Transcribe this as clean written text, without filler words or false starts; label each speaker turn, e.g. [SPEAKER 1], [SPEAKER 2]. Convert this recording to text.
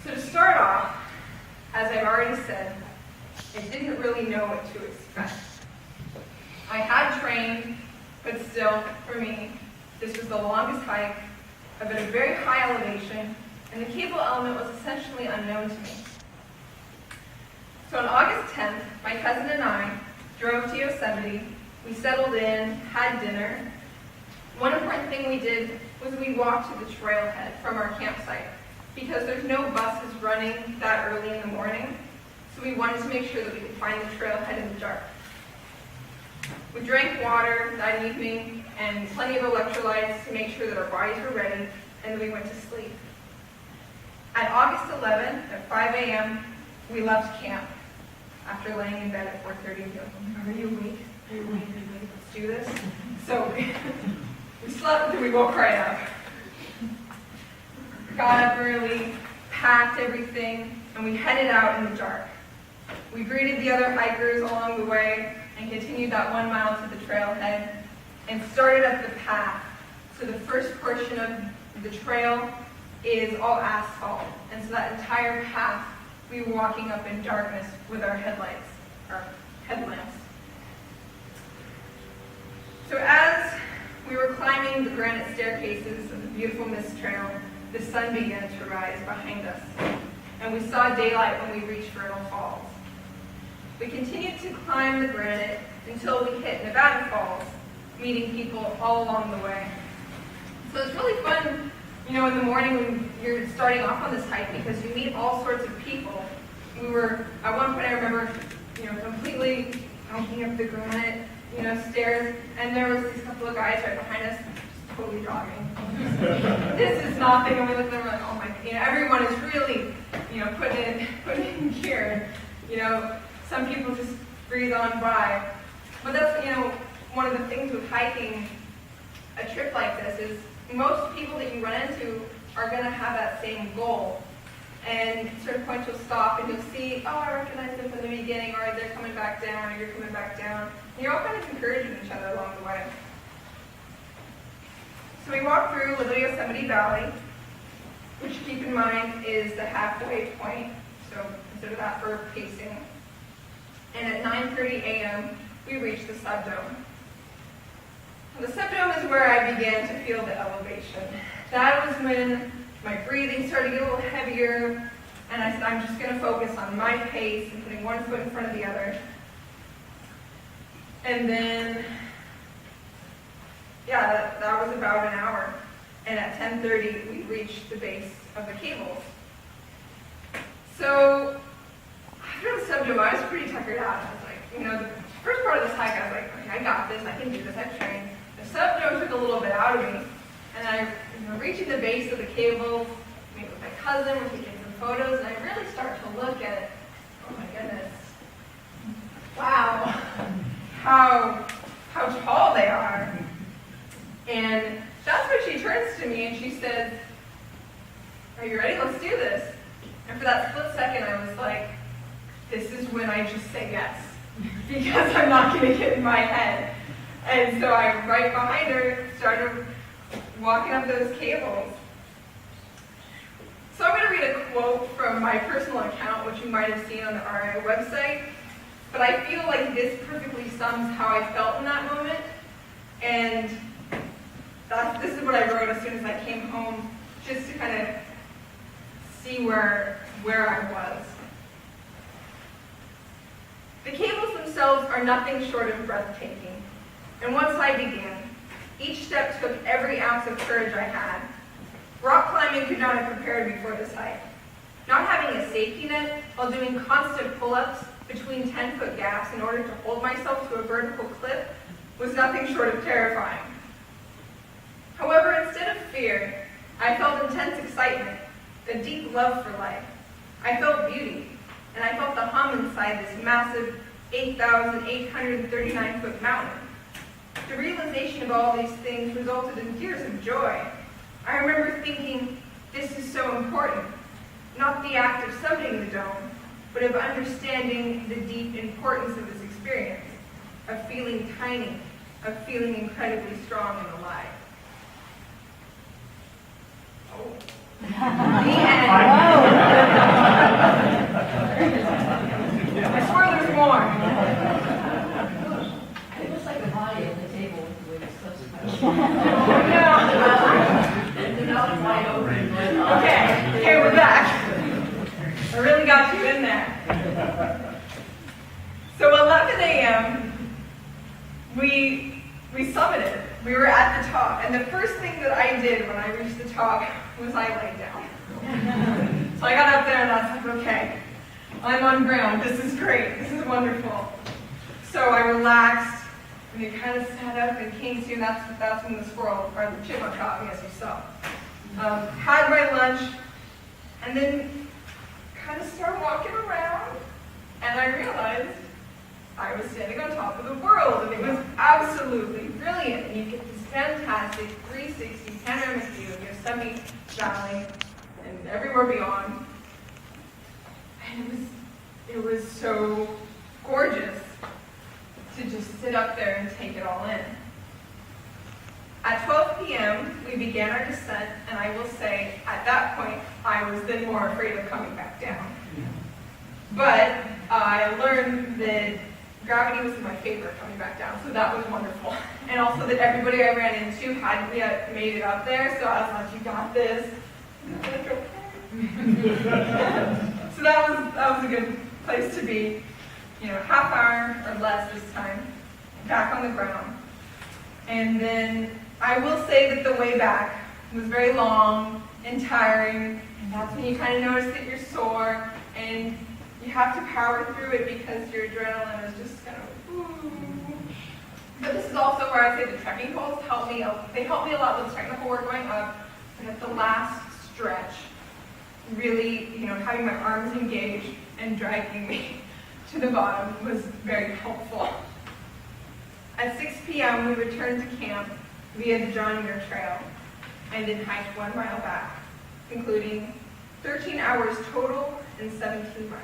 [SPEAKER 1] So to start off, as I've already said, I didn't really know what to expect. I had trained, but still, for me, this was the longest hike. I've been at a very high elevation, and the cable element was essentially unknown to me. So on August 10th, my cousin and I drove to Yosemite. We settled in, had dinner. One important thing we did was we walked to the trailhead from our campsite because there's no buses running that early in the morning, so we wanted to make sure that we could find the trailhead in the dark. We drank water that evening and plenty of electrolytes to make sure that our bodies were ready, and then we went to sleep. At August 11th at 5 a.m., we left camp after laying in bed at 4:30 and going, are you awake? Are you awake? Let's do this. So we slept until we woke right up. Got up early, packed everything, and we headed out in the dark. We greeted the other hikers along the way and continued that 1 mile to the trailhead and started up the path. So the first portion of the trail is all asphalt, and so that entire path we were walking up in darkness with our headlamps. So as we were climbing the granite staircases of the beautiful mist trail, the sun began to rise behind us, and we saw daylight when we reached Vernal Falls. We continued to climb the granite until we hit Nevada Falls, meeting people all along the way. So it's really fun, in the morning when you're starting off on this hike because you meet all sorts of people. We were, at one point I remember, completely hiking up the granite, stairs, and there was these couple of guys right behind us, just totally jogging. This is nothing, and we looked at them and we're like, oh my, everyone is really, putting in gear. Some people just breathe on by. But that's, one of the things with hiking a trip like this is most people that you run into are going to have that same goal. And at a certain point you'll stop and you'll see, oh, I recognize them from the beginning, or they're coming back down, or you're coming back down. And you're all kind of encouraging each other along the way. So we walked through Little Yosemite Valley, which, keep in mind, is the halfway point. So consider that for pacing. And at 9:30 a.m., we reached the subdome. The subdome is where I began to feel the elevation. That was when my breathing started to get a little heavier, and I said, I'm just going to focus on my pace and putting one foot in front of the other. And then, that was about an hour. And at 10:30, we reached the base of the cables. So, after the subdome, I was pretty tuckered out. I was like, the first part of this hike, I was like, okay, I got this, I can do this, I've trained. The subdome took a little bit out of me. And I, reaching the base of the cable, meet with my cousin, we're taking some photos, and I really start to look at it. Oh my goodness. Wow. How tall they are. And that's when she turns to me and she says, are you ready? Let's do this. And for that split second, I was like, this is when I just say yes. Because I'm not going to get in my head. And so I, right behind her, started walking up those cables. So I'm going to read a quote from my personal account, which you might have seen on the RIO website. But I feel like this perfectly sums how I felt in that moment. And this is what I wrote as soon as I came home, just to kind of see where I was. The cables themselves are nothing short of breathtaking. And once I began, each step took every ounce of courage I had. Rock climbing could not have prepared me for this hike. Not having a safety net while doing constant pull-ups between 10-foot gaps in order to hold myself to a vertical cliff was nothing short of terrifying. However, instead of fear, I felt intense excitement, a deep love for life. I felt beauty, and I felt the hum inside this massive 8,839-foot mountain. The realization of all these things resulted in tears of joy. I remember thinking, this is so important. Not the act of summiting the dome, but of understanding the deep importance of this experience, of feeling tiny, of feeling incredibly strong and alive. Oh. The end. got you in there. So 11 a.m., we summited. We were at the top, and the first thing that I did when I reached the top was I laid down. So I got up there and I was like, okay, I'm on ground. This is great. This is wonderful. So I relaxed, and it kind of sat up and came to, and that's when the squirrel, or the chipmunk caught me, as you saw. Had my lunch, and then kind of started walking around, and I realized I was standing on top of the world, and it was absolutely brilliant. And you get this fantastic 360 panoramic view of Yosemite Valley and everywhere beyond. And it was so gorgeous to just sit up there and take it all in. At 12 p.m., we began our descent, and I will say, at that point, I was then more afraid of coming back down. But I learned that gravity was my favorite coming back down, so that was wonderful. And also that everybody I ran into hadn't yet made it up there, so I was like, you got this. And I was like, okay. So that was a good place to be. Half hour or less this time, back on the ground. And then I will say that the way back was very long and tiring, and that's when you kind of notice that you're sore, and you have to power through it because your adrenaline is just kind of, ooh. But this is also where I say the trekking poles help me. They help me a lot with technical work going up, but at the last stretch, really, having my arms engaged and dragging me to the bottom was very helpful. At 6 p.m., we returned to camp via the John Muir Trail and then hiked 1 mile back, concluding 13 hours total and 17 miles.